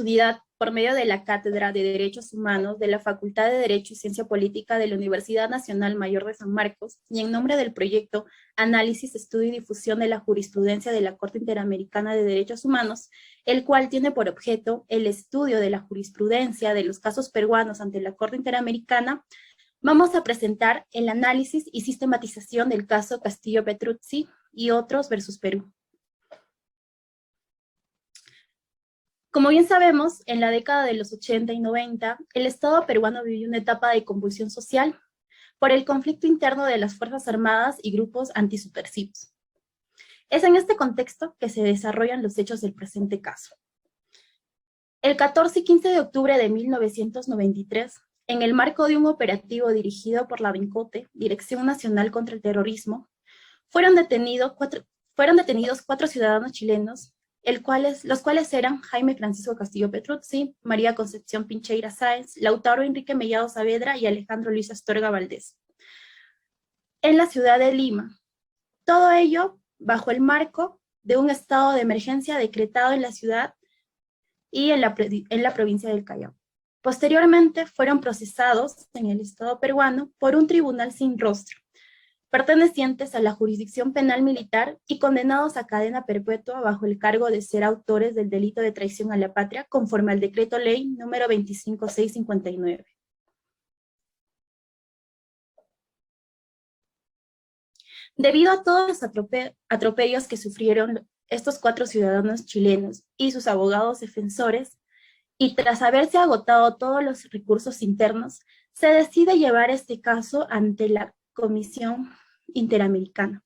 oportunidad, por medio de la Cátedra de Derechos Humanos de la Facultad de Derecho y Ciencia Política de la Universidad Nacional Mayor de San Marcos, y en nombre del proyecto Análisis, Estudio y Difusión de la Jurisprudencia de la Corte Interamericana de Derechos Humanos, el cual tiene por objeto el estudio de la jurisprudencia de los casos peruanos ante la Corte Interamericana, vamos a presentar el análisis y sistematización del caso Castillo-Petrucci y otros versus Perú. Como bien sabemos, en la década de los 80 y 90, el Estado peruano vivió una etapa de convulsión social por el conflicto interno de las Fuerzas Armadas y grupos antisubversivos. Es en este contexto que se desarrollan los hechos del presente caso. El 14 y 15 de octubre de 1993, en el marco de un operativo dirigido por la DINCOTE, Dirección Nacional contra el Terrorismo, fueron detenidos cuatro ciudadanos chilenos, los cuales eran Jaime Francisco Castillo Petrucci, María Concepción Pincheira Sáenz, Lautaro Enrique Mellado Saavedra y Alejandro Luis Astorga Valdés, en la ciudad de Lima. Todo ello bajo el marco de un estado de emergencia decretado en la ciudad y en la provincia del Callao. Posteriormente fueron procesados en el Estado peruano por un tribunal sin rostro, pertenecientes a la jurisdicción penal militar y condenados a cadena perpetua bajo el cargo de ser autores del delito de traición a la patria conforme al decreto ley número 25659. Debido a todos los atropellos que sufrieron estos cuatro ciudadanos chilenos y sus abogados defensores, y tras haberse agotado todos los recursos internos, se decide llevar este caso ante la Comisión Interamericana.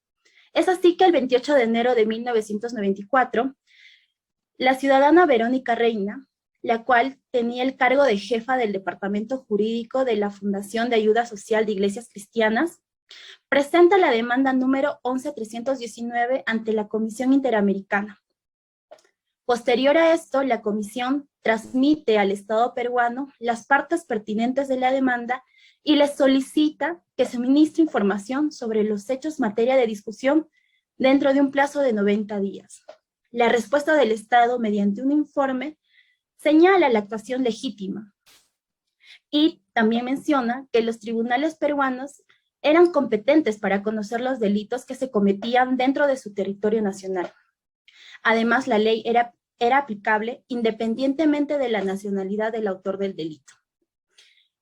Es así que el 28 de enero de 1994, la ciudadana Verónica Reina, la cual tenía el cargo de jefa del Departamento Jurídico de la Fundación de Ayuda Social de Iglesias Cristianas, presenta la demanda número 11319 ante la Comisión Interamericana. Posterior a esto, la comisión transmite al Estado peruano las partes pertinentes de la demanda y les solicita que suministre información sobre los hechos materia de discusión dentro de un plazo de 90 días. La respuesta del Estado, mediante un informe, señala la actuación legítima y también menciona que los tribunales peruanos eran competentes para conocer los delitos que se cometían dentro de su territorio nacional. Además, la ley era aplicable independientemente de la nacionalidad del autor del delito.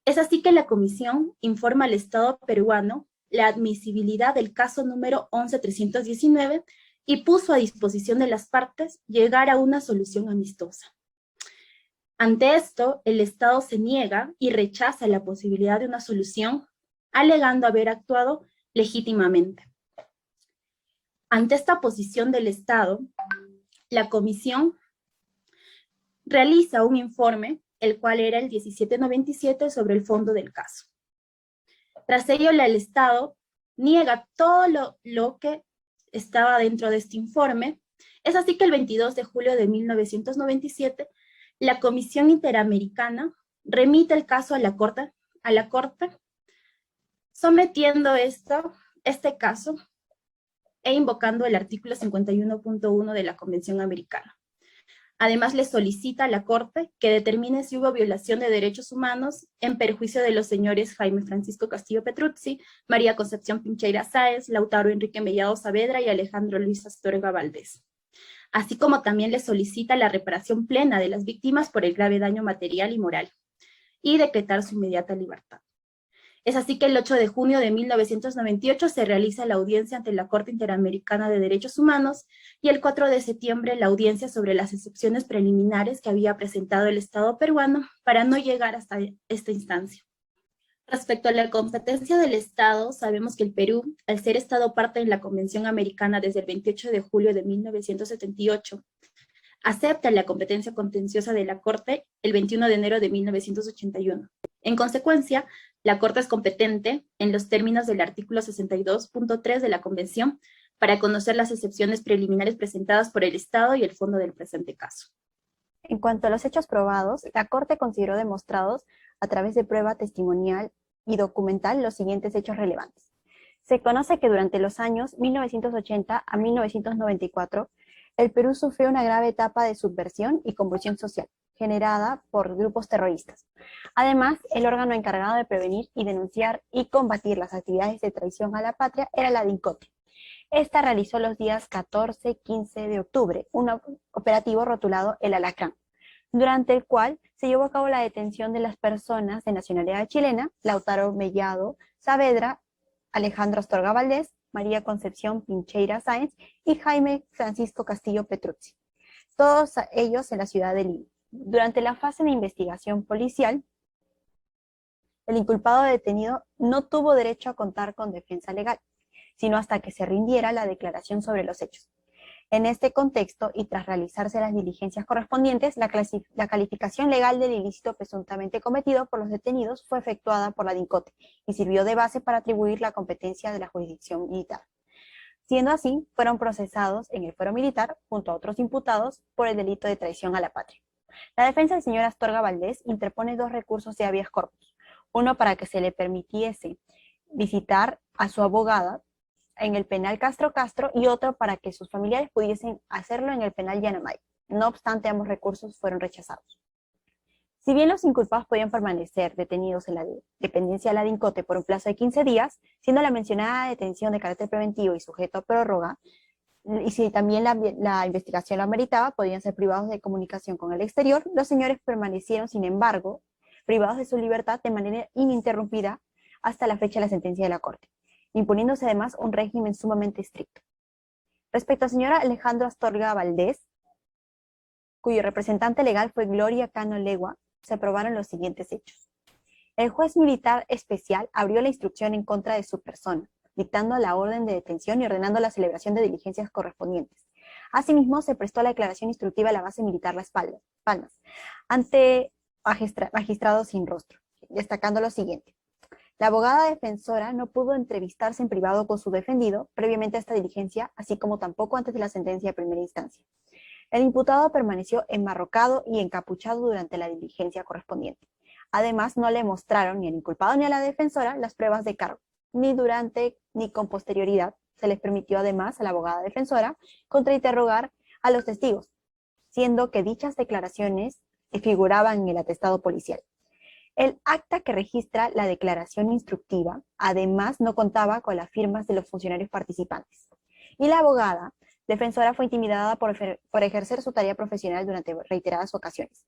Es así que la comisión informa al Estado peruano la admisibilidad del caso número 11319 y puso a disposición de las partes llegar a una solución amistosa. Ante esto, el Estado se niega y rechaza la posibilidad de una solución, alegando haber actuado legítimamente. Ante esta posición del Estado, la comisión realiza un informe, el cual era el 1797, sobre el fondo del caso. Tras ello, el Estado niega todo lo que estaba dentro de este informe. Es así que el 22 de julio de 1997, la Comisión Interamericana remite el caso a la Corte, sometiendo este caso e invocando el artículo 51.1 de la Convención Americana. Además, le solicita a la Corte que determine si hubo violación de derechos humanos en perjuicio de los señores Jaime Francisco Castillo Petrucci, María Concepción Pincheira Sáenz, Lautaro Enrique Mellado Saavedra y Alejandro Luis Astorga Valdés. Así como también le solicita la reparación plena de las víctimas por el grave daño material y moral, y decretar su inmediata libertad. Es así que el 8 de junio de 1998 se realiza la audiencia ante la Corte Interamericana de Derechos Humanos y el 4 de septiembre la audiencia sobre las excepciones preliminares que había presentado el Estado peruano para no llegar hasta esta instancia. Respecto a la competencia del Estado, sabemos que el Perú, al ser Estado parte en la Convención Americana desde el 28 de julio de 1978, acepta la competencia contenciosa de la Corte el 21 de enero de 1981. En consecuencia, la Corte es competente, en los términos del artículo 62.3 de la Convención, para conocer las excepciones preliminares presentadas por el Estado y el fondo del presente caso. En cuanto a los hechos probados, la Corte consideró demostrados, a través de prueba testimonial y documental, los siguientes hechos relevantes. Se conoce que durante los años 1980 a 1994, el Perú sufrió una grave etapa de subversión y convulsión social, generada por grupos terroristas. Además, el órgano encargado de prevenir y denunciar y combatir las actividades de traición a la patria era la DINCOTE. Esta realizó los días 14 y 15 de octubre un operativo rotulado El Alacrán, durante el cual se llevó a cabo la detención de las personas de nacionalidad chilena: Lautaro Mellado Saavedra, Alejandro Astorga Valdés, María Concepción Pincheira Sáenz y Jaime Francisco Castillo Petruzzi, todos ellos en la ciudad de Lima. Durante la fase de investigación policial, el inculpado detenido no tuvo derecho a contar con defensa legal, sino hasta que se rindiera la declaración sobre los hechos. En este contexto, y tras realizarse las diligencias correspondientes, la calificación legal del ilícito presuntamente cometido por los detenidos fue efectuada por la DINCOTE y sirvió de base para atribuir la competencia de la jurisdicción militar. Siendo así, fueron procesados en el fuero militar, junto a otros imputados, por el delito de traición a la patria. La defensa del señor Astorga Valdés interpone 2 recursos de habeas corpus, uno para que se le permitiese visitar a su abogada en el penal Castro Castro y otro para que sus familiares pudiesen hacerlo en el penal Yanamay. No obstante, ambos recursos fueron rechazados. Si bien los inculpados podían permanecer detenidos en la dependencia de la DINCOTE por un plazo de 15 días, siendo la mencionada detención de carácter preventivo y sujeto a prórroga, y si también la investigación lo ameritaba, podían ser privados de comunicación con el exterior, los señores permanecieron, sin embargo, privados de su libertad de manera ininterrumpida hasta la fecha de la sentencia de la Corte, imponiéndose además un régimen sumamente estricto. Respecto al señor Alejandro Astorga Valdés, cuyo representante legal fue Gloria Cano Legua, se aprobaron los siguientes hechos. El juez militar especial abrió la instrucción en contra de su persona, dictando la orden de detención y ordenando la celebración de diligencias correspondientes. Asimismo, se prestó la declaración instructiva a la base militar Las Palmas, ante magistrados sin rostro, destacando lo siguiente. La abogada defensora no pudo entrevistarse en privado con su defendido previamente a esta diligencia, así como tampoco antes de la sentencia de primera instancia. El imputado permaneció enmarrocado y encapuchado durante la diligencia correspondiente. Además, no le mostraron ni al inculpado ni a la defensora las pruebas de cargo, ni durante ni con posterioridad. Se les permitió además a la abogada defensora contrainterrogar a los testigos, siendo que dichas declaraciones figuraban en el atestado policial. El acta que registra la declaración instructiva, además, no contaba con las firmas de los funcionarios participantes. Y la abogada defensora fue intimidada por ejercer su tarea profesional durante reiteradas ocasiones.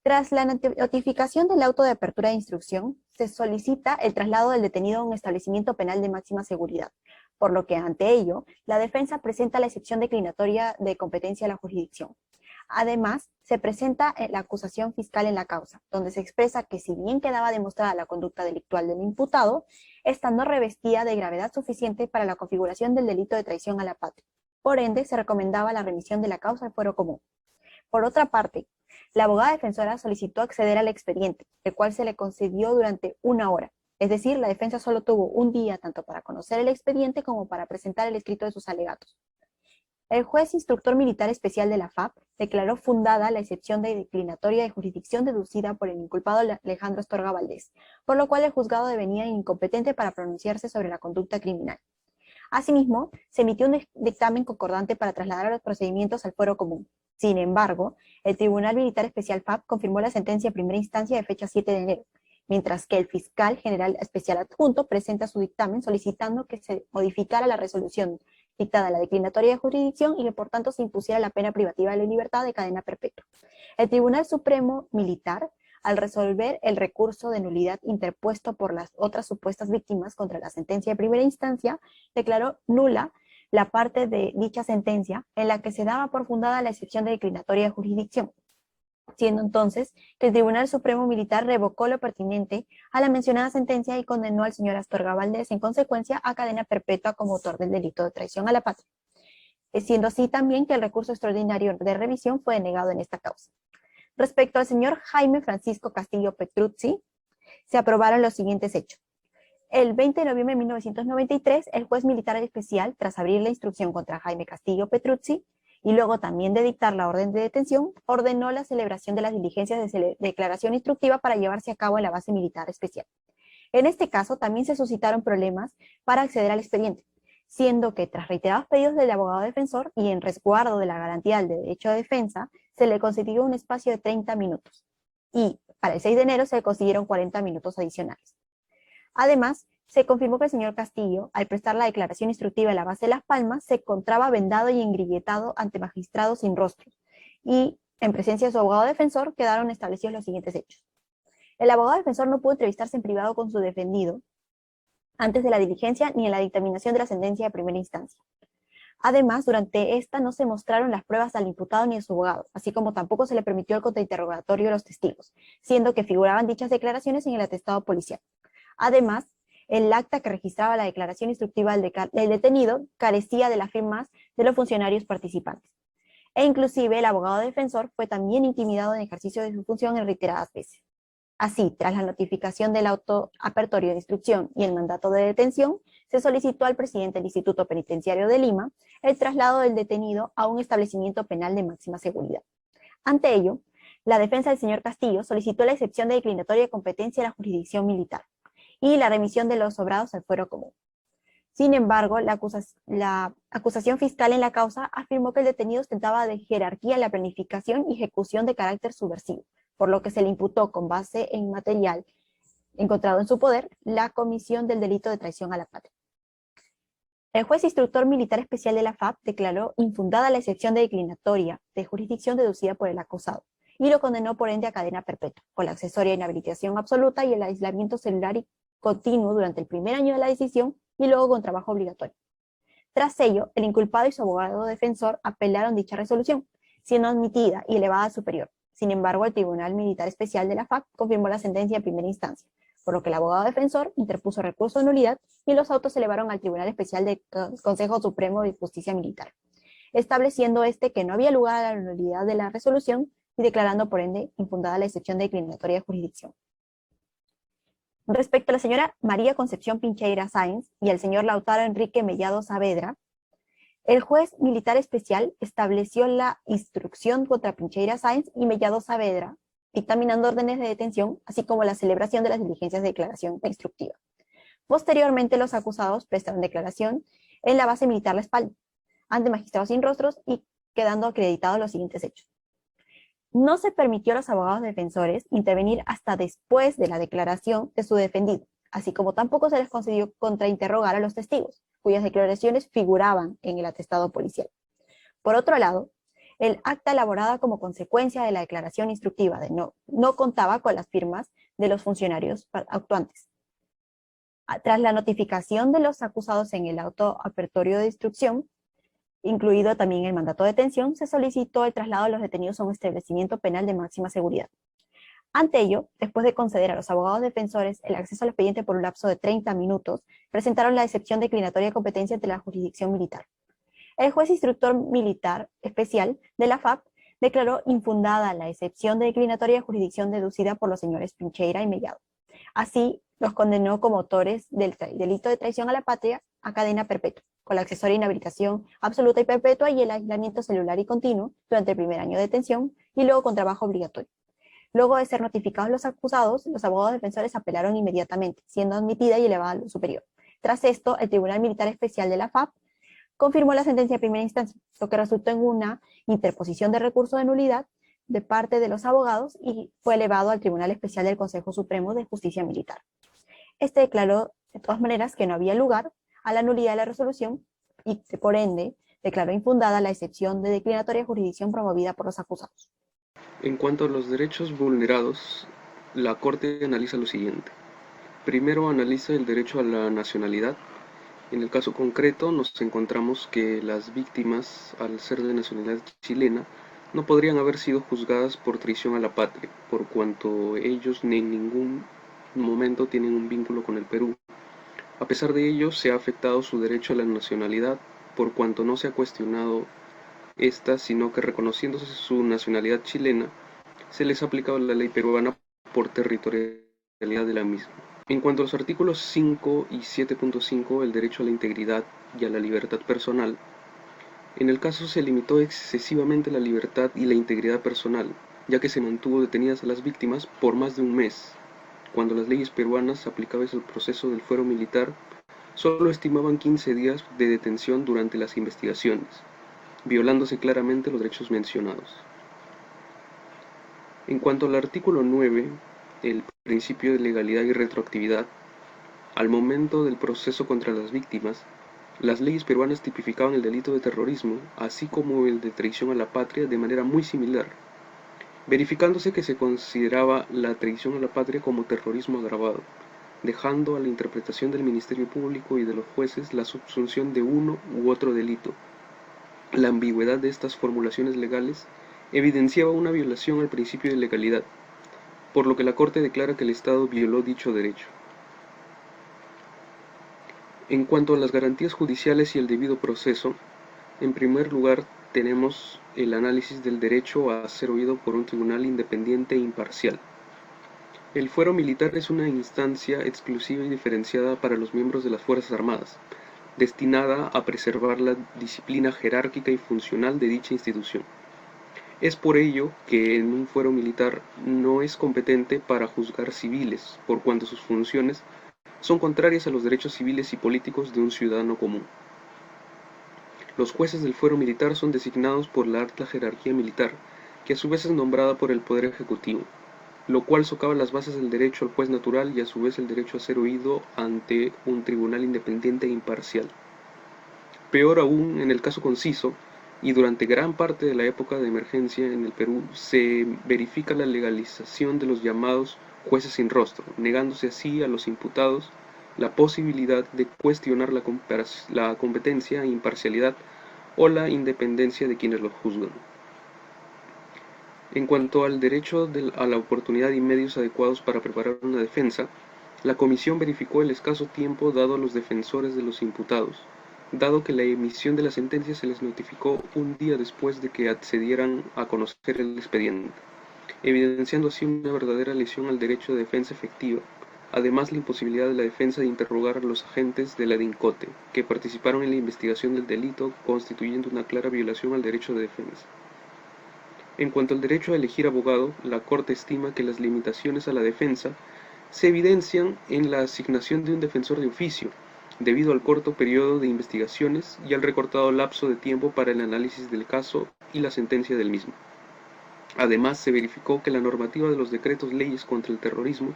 Tras la notificación del auto de apertura de instrucción, se solicita el traslado del detenido a un establecimiento penal de máxima seguridad, por lo que ante ello, la defensa presenta la excepción declinatoria de competencia a la jurisdicción. Además, se presenta la acusación fiscal en la causa, donde se expresa que si bien quedaba demostrada la conducta delictual del imputado, esta no revestía de gravedad suficiente para la configuración del delito de traición a la patria. Por ende, se recomendaba la remisión de la causa al fuero común. Por otra parte, la abogada defensora solicitó acceder al expediente, el cual se le concedió durante 1 hora. Es decir, la defensa solo tuvo un día tanto para conocer el expediente como para presentar el escrito de sus alegatos. El juez instructor militar especial de la FAP declaró fundada la excepción de declinatoria de jurisdicción deducida por el inculpado Alejandro Astorga Valdés, por lo cual el juzgado devenía incompetente para pronunciarse sobre la conducta criminal. Asimismo, se emitió un dictamen concordante para trasladar los procedimientos al fuero común. Sin embargo, el Tribunal Militar Especial FAP confirmó la sentencia de primera instancia de fecha 7 de enero, mientras que el fiscal general especial adjunto presenta su dictamen solicitando que se modificara la resolución dictada la declinatoria de jurisdicción y que por tanto se impusiera la pena privativa de la libertad de cadena perpetua. El Tribunal Supremo Militar, al resolver el recurso de nulidad interpuesto por las otras supuestas víctimas contra la sentencia de primera instancia, declaró nula la parte de dicha sentencia en la que se daba por fundada la excepción de declinatoria de jurisdicción, siendo entonces que el Tribunal Supremo Militar revocó lo pertinente a la mencionada sentencia y condenó al señor Astorga Valdés en consecuencia a cadena perpetua como autor del delito de traición a la patria, siendo así también que el recurso extraordinario de revisión fue denegado en esta causa. Respecto al señor Jaime Francisco Castillo Petruzzi, se aprobaron los siguientes hechos. El 20 de noviembre de 1993, el juez militar especial, tras abrir la instrucción contra Jaime Castillo Petruzzi, y luego también de dictar la orden de detención, ordenó la celebración de las diligencias de declaración instructiva para llevarse a cabo en la base militar especial. En este caso, también se suscitaron problemas para acceder al expediente, siendo que tras reiterados pedidos del abogado defensor y en resguardo de la garantía del derecho de defensa, se le concedió un espacio de 30 minutos y para el 6 de enero se le consiguieron 40 minutos adicionales. Además, se confirmó que el señor Castillo, al prestar la declaración instructiva en la base de Las Palmas, se encontraba vendado y engrilletado ante magistrados sin rostro, y en presencia de su abogado defensor quedaron establecidos los siguientes hechos. El abogado defensor no pudo entrevistarse en privado con su defendido antes de la diligencia ni en la dictaminación de la sentencia de primera instancia. Además, durante esta no se mostraron las pruebas al imputado ni a su abogado, así como tampoco se le permitió el contrainterrogatorio de los testigos, siendo que figuraban dichas declaraciones en el atestado policial. Además, el acta que registraba la declaración instructiva del detenido carecía de las firmas de los funcionarios participantes. E inclusive el abogado defensor fue también intimidado en ejercicio de su función en reiteradas veces. Así, tras la notificación del auto apertorio de instrucción y el mandato de detención, se solicitó al presidente del Instituto Penitenciario de Lima el traslado del detenido a un establecimiento penal de máxima seguridad. Ante ello, la defensa del señor Castillo solicitó la excepción de declinatoria de competencia de la jurisdicción militar y la remisión de los sobrados al fuero común. Sin embargo, la acusación fiscal en la causa afirmó que el detenido ostentaba de jerarquía en la planificación y ejecución de carácter subversivo, por lo que se le imputó con base en material encontrado en su poder la comisión del delito de traición a la patria. El juez instructor militar especial de la FAP declaró infundada la excepción de declinatoria de jurisdicción deducida por el acusado y lo condenó por ende a cadena perpetua, con la accesoria inhabilitación absoluta y el aislamiento celular y continuo durante el primer año de la decisión y luego con trabajo obligatorio. Tras ello, el inculpado y su abogado defensor apelaron dicha resolución, siendo admitida y elevada al superior. Sin embargo, el Tribunal Militar Especial de la FAP confirmó la sentencia en primera instancia, por lo que el abogado defensor interpuso recurso de nulidad y los autos se elevaron al Tribunal Especial del Consejo Supremo de Justicia Militar, estableciendo que no había lugar a la nulidad de la resolución y declarando por ende infundada la excepción de declinatoria de jurisdicción. Respecto a la señora María Concepción Pincheira Sáenz y al señor Lautaro Enrique Mellado Saavedra, el juez militar especial estableció la instrucción contra Pincheira Sáenz y Mellado Saavedra, dictaminando órdenes de detención, así como la celebración de las diligencias de declaración instructiva. Posteriormente, los acusados prestaron declaración en la base militar La Espalda, ante magistrados sin rostros y quedando acreditados los siguientes hechos. No se permitió a los abogados defensores intervenir hasta después de la declaración de su defendido, así como tampoco se les concedió contrainterrogar a los testigos, cuyas declaraciones figuraban en el atestado policial. Por otro lado, el acta elaborada como consecuencia de la declaración instructiva no contaba con las firmas de los funcionarios actuantes. Tras la notificación de los acusados en el auto apertorio de instrucción, incluido también el mandato de detención, se solicitó el traslado de los detenidos a un establecimiento penal de máxima seguridad. Ante ello, después de conceder a los abogados defensores el acceso al expediente por un lapso de 30 minutos, presentaron la excepción declinatoria de competencia ante la jurisdicción militar. El juez instructor militar especial de la FAP declaró infundada la excepción de declinatoria de jurisdicción deducida por los señores Pincheira y Mellado. Así, los condenó como autores del delito de traición a la patria a cadena perpetua, con la accesoria inhabilitación absoluta y perpetua y el aislamiento celular y continuo durante el primer año de detención y luego con trabajo obligatorio. Luego de ser notificados los acusados, los abogados defensores apelaron inmediatamente, siendo admitida y elevada al superior. Tras esto, el Tribunal Militar Especial de la FAP confirmó la sentencia de primera instancia, lo que resultó en una interposición de recurso de nulidad de parte de los abogados y fue elevado al Tribunal Especial del Consejo Supremo de Justicia Militar. Este declaró, de todas maneras, que no había lugar a la nulidad de la resolución y, por ende, declaró infundada la excepción de declinatoria de jurisdicción promovida por los acusados. En cuanto a los derechos vulnerados, la Corte analiza lo siguiente. Primero analiza el derecho a la nacionalidad. En el caso concreto nos encontramos que las víctimas, al ser de nacionalidad chilena, no podrían haber sido juzgadas por traición a la patria, por cuanto ellos ni en ningún momento tienen un vínculo con el Perú. A pesar de ello, se ha afectado su derecho a la nacionalidad, por cuanto no se ha cuestionado esta, sino que reconociéndose su nacionalidad chilena, se les ha aplicado la ley peruana por territorialidad de la misma. En cuanto a los artículos 5 y 7.5, el derecho a la integridad y a la libertad personal, en el caso se limitó excesivamente la libertad y la integridad personal, ya que se mantuvo detenidas a las víctimas por más de un mes, cuando las leyes peruanas aplicables al proceso del fuero militar solo estimaban 15 días de detención durante las investigaciones, violándose claramente los derechos mencionados. En cuanto al artículo 9, el principio de legalidad y retroactividad, al momento del proceso contra las víctimas, las leyes peruanas tipificaban el delito de terrorismo, así como el de traición a la patria, de manera muy similar, verificándose que se consideraba la traición a la patria como terrorismo agravado, dejando a la interpretación del Ministerio Público y de los jueces la subsunción de uno u otro delito. La ambigüedad de estas formulaciones legales evidenciaba una violación al principio de legalidad, por lo que la Corte declara que el Estado violó dicho derecho. En cuanto a las garantías judiciales y el debido proceso, en primer lugar tenemos el análisis del derecho a ser oído por un tribunal independiente e imparcial. El fuero militar es una instancia exclusiva y diferenciada para los miembros de las Fuerzas Armadas, destinada a preservar la disciplina jerárquica y funcional de dicha institución. Es por ello que en un fuero militar no es competente para juzgar civiles, por cuanto sus funciones son contrarias a los derechos civiles y políticos de un ciudadano común. Los jueces del fuero militar son designados por la alta jerarquía militar, que a su vez es nombrada por el Poder Ejecutivo, lo cual socava las bases del derecho al juez natural y a su vez el derecho a ser oído ante un tribunal independiente e imparcial. Peor aún, en el caso conciso, y durante gran parte de la época de emergencia en el Perú, se verifica la legalización de los llamados jueces sin rostro, negándose así a los imputados la posibilidad de cuestionar la competencia, imparcialidad o la independencia de quienes los juzgan. En cuanto al derecho a la oportunidad y medios adecuados para preparar una defensa, la Comisión verificó el escaso tiempo dado a los defensores de los imputados, dado que la emisión de la sentencia se les notificó un día después de que accedieran a conocer el expediente, evidenciando así una verdadera lesión al derecho de defensa efectiva, además la imposibilidad de la defensa de interrogar a los agentes de la DINCOTE, que participaron en la investigación del delito, constituyendo una clara violación al derecho de defensa. En cuanto al derecho a elegir abogado, la Corte estima que las limitaciones a la defensa se evidencian en la asignación de un defensor de oficio, debido al corto periodo de investigaciones y al recortado lapso de tiempo para el análisis del caso y la sentencia del mismo. Además, se verificó que la normativa de los decretos leyes contra el terrorismo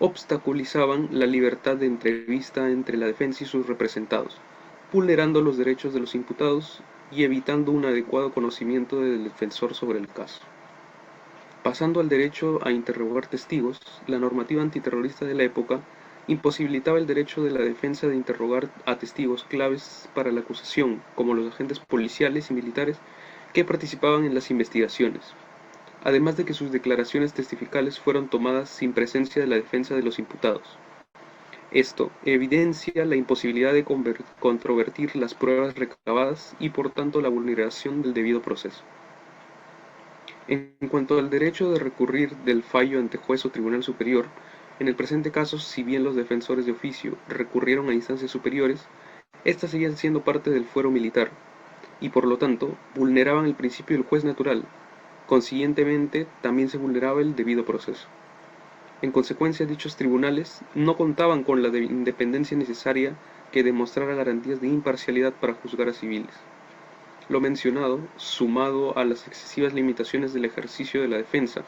obstaculizaban la libertad de entrevista entre la defensa y sus representados, vulnerando los derechos de los imputados y evitando un adecuado conocimiento del defensor sobre el caso. Pasando al derecho a interrogar testigos, la normativa antiterrorista de la época imposibilitaba el derecho de la defensa de interrogar a testigos claves para la acusación, como los agentes policiales y militares que participaban en las investigaciones, además de que sus declaraciones testificales fueron tomadas sin presencia de la defensa de los imputados. Esto evidencia la imposibilidad de controvertir las pruebas recabadas y por tanto la vulneración del debido proceso. En cuanto al derecho de recurrir del fallo ante juez o tribunal superior, en el presente caso, si bien los defensores de oficio recurrieron a instancias superiores, éstas seguían siendo parte del fuero militar, y por lo tanto vulneraban el principio del juez natural. Consiguientemente, también se vulneraba el debido proceso. En consecuencia, dichos tribunales no contaban con la independencia necesaria que demostrara garantías de imparcialidad para juzgar a civiles. Lo mencionado, sumado a las excesivas limitaciones del ejercicio de la defensa,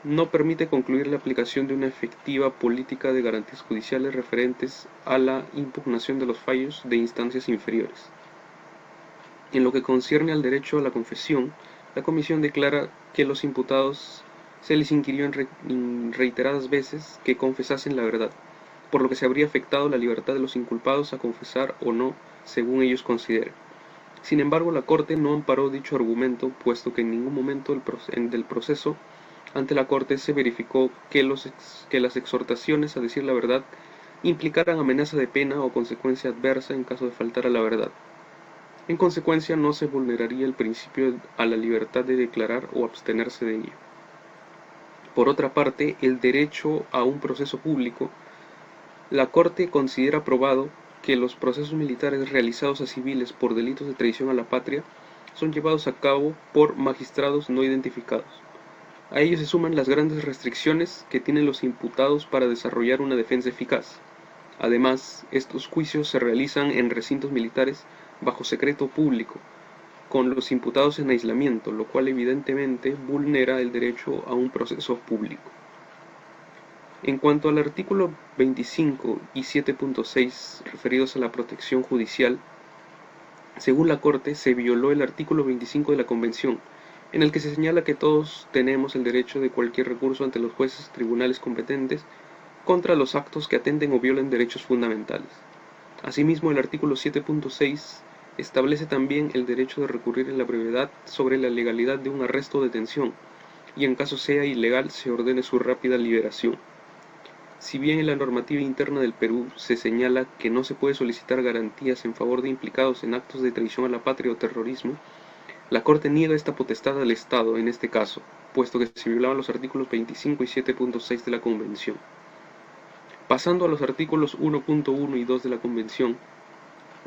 no permite concluir la aplicación de una efectiva política de garantías judiciales referentes a la impugnación de los fallos de instancias inferiores. En lo que concierne al derecho a la confesión, la Comisión declara que los imputados se les inquirió en reiteradas veces que confesasen la verdad, por lo que se habría afectado la libertad de los inculpados a confesar o no, según ellos consideren. Sin embargo, la Corte no amparó dicho argumento, puesto que en ningún momento del proceso ante la Corte se verificó que las exhortaciones a decir la verdad implicaran amenaza de pena o consecuencia adversa en caso de faltar a la verdad. En consecuencia, no se vulneraría el principio a la libertad de declarar o abstenerse de ello. Por otra parte, el derecho a un proceso público, la Corte considera probado que los procesos militares realizados a civiles por delitos de traición a la patria son llevados a cabo por magistrados no identificados. A ello se suman las grandes restricciones que tienen los imputados para desarrollar una defensa eficaz. Además, estos juicios se realizan en recintos militares bajo secreto público, con los imputados en aislamiento, lo cual evidentemente vulnera el derecho a un proceso público. En cuanto al artículo 25 y 7.6 referidos a la protección judicial, según la Corte, se violó el artículo 25 de la Convención, en el que se señala que todos tenemos el derecho de cualquier recurso ante los jueces y tribunales competentes contra los actos que atenten o violen derechos fundamentales. Asimismo, el artículo 7.6 establece también el derecho de recurrir en la brevedad sobre la legalidad de un arresto o detención, y en caso sea ilegal se ordene su rápida liberación. Si bien en la normativa interna del Perú se señala que no se puede solicitar garantías en favor de implicados en actos de traición a la patria o terrorismo, la Corte niega esta potestad al Estado en este caso, puesto que se violaban los artículos 25 y 7.6 de la Convención. Pasando a los artículos 1.1 y 2 de la Convención,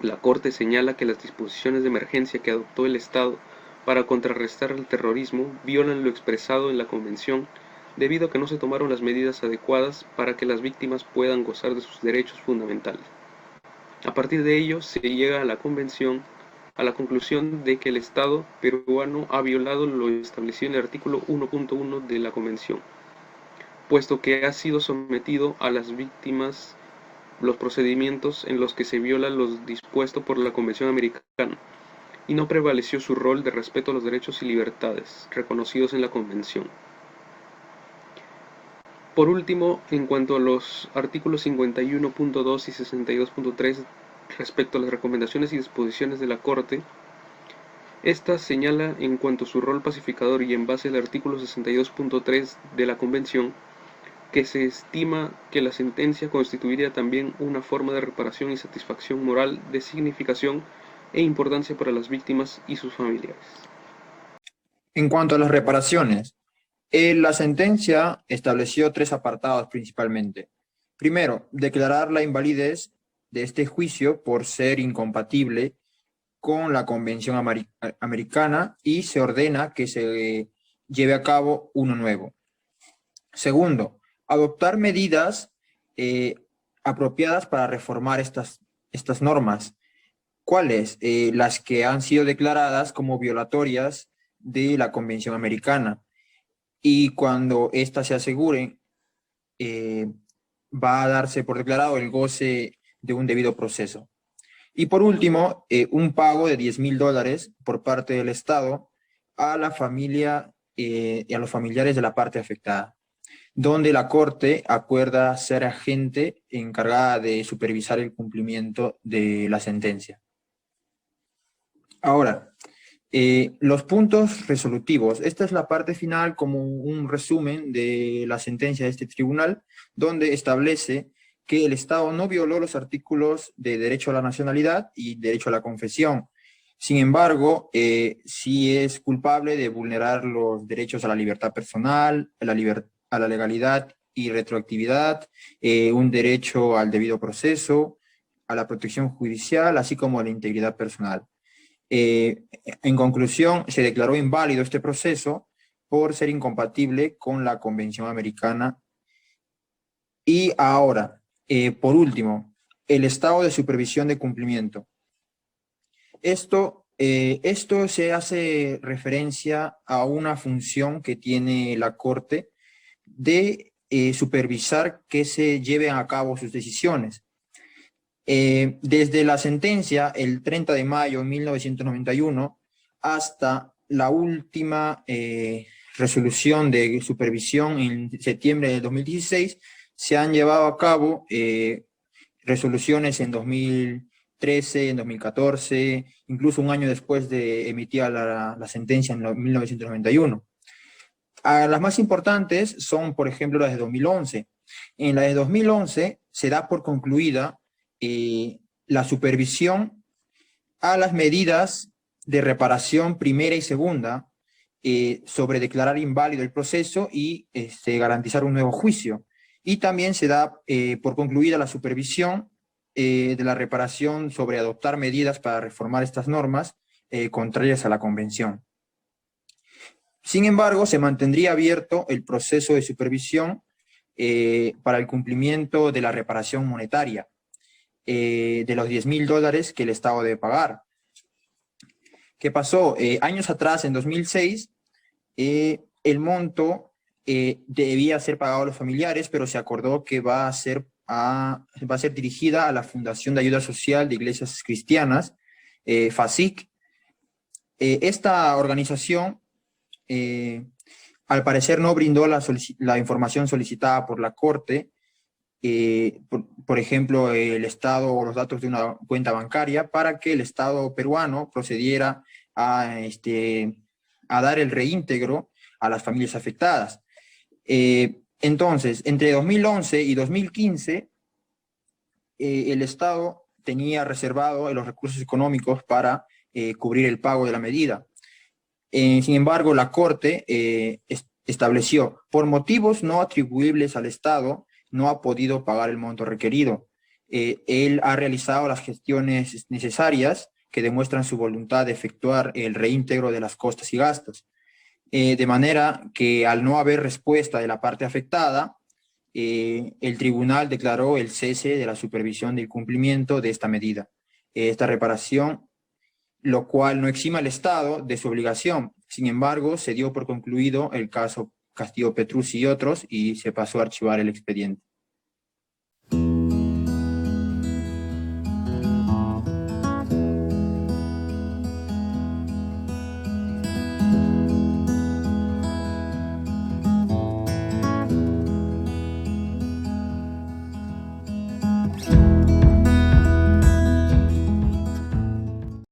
la Corte señala que las disposiciones de emergencia que adoptó el Estado para contrarrestar el terrorismo violan lo expresado en la Convención, debido a que no se tomaron las medidas adecuadas para que las víctimas puedan gozar de sus derechos fundamentales. A partir de ello, se llega a la Convención a la conclusión de que el Estado peruano ha violado lo establecido en el artículo 1.1 de la Convención, puesto que ha sido sometido a las víctimas los procedimientos en los que se viola lo dispuesto por la Convención Americana, y no prevaleció su rol de respeto a los derechos y libertades reconocidos en la Convención. Por último, en cuanto a los artículos 51.2 y 62.3 respecto a las recomendaciones y disposiciones de la Corte, esta señala en cuanto a su rol pacificador y en base al artículo 62.3 de la Convención, que se estima que la sentencia constituiría también una forma de reparación y satisfacción moral de significación e importancia para las víctimas y sus familiares. En cuanto a las reparaciones, la sentencia estableció tres apartados principalmente. Primero, declarar la invalidez de este juicio por ser incompatible con la Convención Americana y se ordena que se lleve a cabo uno nuevo. Segundo, adoptar medidas apropiadas para reformar estas normas. ¿Cuáles? Las que han sido declaradas como violatorias de la Convención Americana. Y cuando éstas se aseguren, va a darse por declarado el goce de un debido proceso. Y por último, un pago de $10,000 por parte del Estado a la familia y a los familiares de la parte afectada, donde la Corte acuerda ser agente encargada de supervisar el cumplimiento de la sentencia. Ahora, los puntos resolutivos. Esta es la parte final como un resumen de la sentencia de este tribunal, donde establece que el Estado no violó los artículos de derecho a la nacionalidad y derecho a la confesión. Sin embargo, sí es culpable de vulnerar los derechos a la libertad personal, a la legalidad y retroactividad, un derecho al debido proceso, a la protección judicial, así como a la integridad personal. En conclusión, se declaró inválido este proceso por ser incompatible con la Convención Americana. Y ahora, por último, el estado de supervisión de cumplimiento. Esto se hace referencia a una función que tiene la Corte de supervisar que se lleven a cabo sus decisiones. Desde la sentencia, el 30 de mayo de 1991, hasta la última resolución de supervisión en septiembre de 2016, se han llevado a cabo resoluciones en 2013, en 2014, incluso un año después de emitida la sentencia en 1991. Las más importantes son, por ejemplo, las de 2011. En la de 2011 se da por concluida la supervisión a las medidas de reparación primera y segunda sobre declarar inválido el proceso y garantizar un nuevo juicio. Y también se da por concluida la supervisión de la reparación sobre adoptar medidas para reformar estas normas contrarias a la Convención. Sin embargo, se mantendría abierto el proceso de supervisión para el cumplimiento de la reparación monetaria de los $10,000 que el Estado debe pagar. ¿Qué pasó? Años atrás, en 2006, el monto debía ser pagado a los familiares, pero se acordó que va a ser dirigida a la Fundación de Ayuda Social de Iglesias Cristianas, FASIC. Esta organización, al parecer, no brindó la información solicitada por la Corte, por ejemplo, el Estado o los datos de una cuenta bancaria, para que el Estado peruano procediera a dar el reintegro a las familias afectadas. Entonces, entre 2011 y 2015, el Estado tenía reservado los recursos económicos para cubrir el pago de la medida. Sin embargo, la Corte estableció, por motivos no atribuibles al Estado, no ha podido pagar el monto requerido. Él ha realizado las gestiones necesarias que demuestran su voluntad de efectuar el reintegro de las costas y gastos. De manera que al no haber respuesta de la parte afectada, el tribunal declaró el cese de la supervisión del cumplimiento de esta medida. Esta reparación, lo cual no exime al Estado de su obligación. Sin embargo, se dio por concluido el caso Castillo Petruzzi y otros y se pasó a archivar el expediente.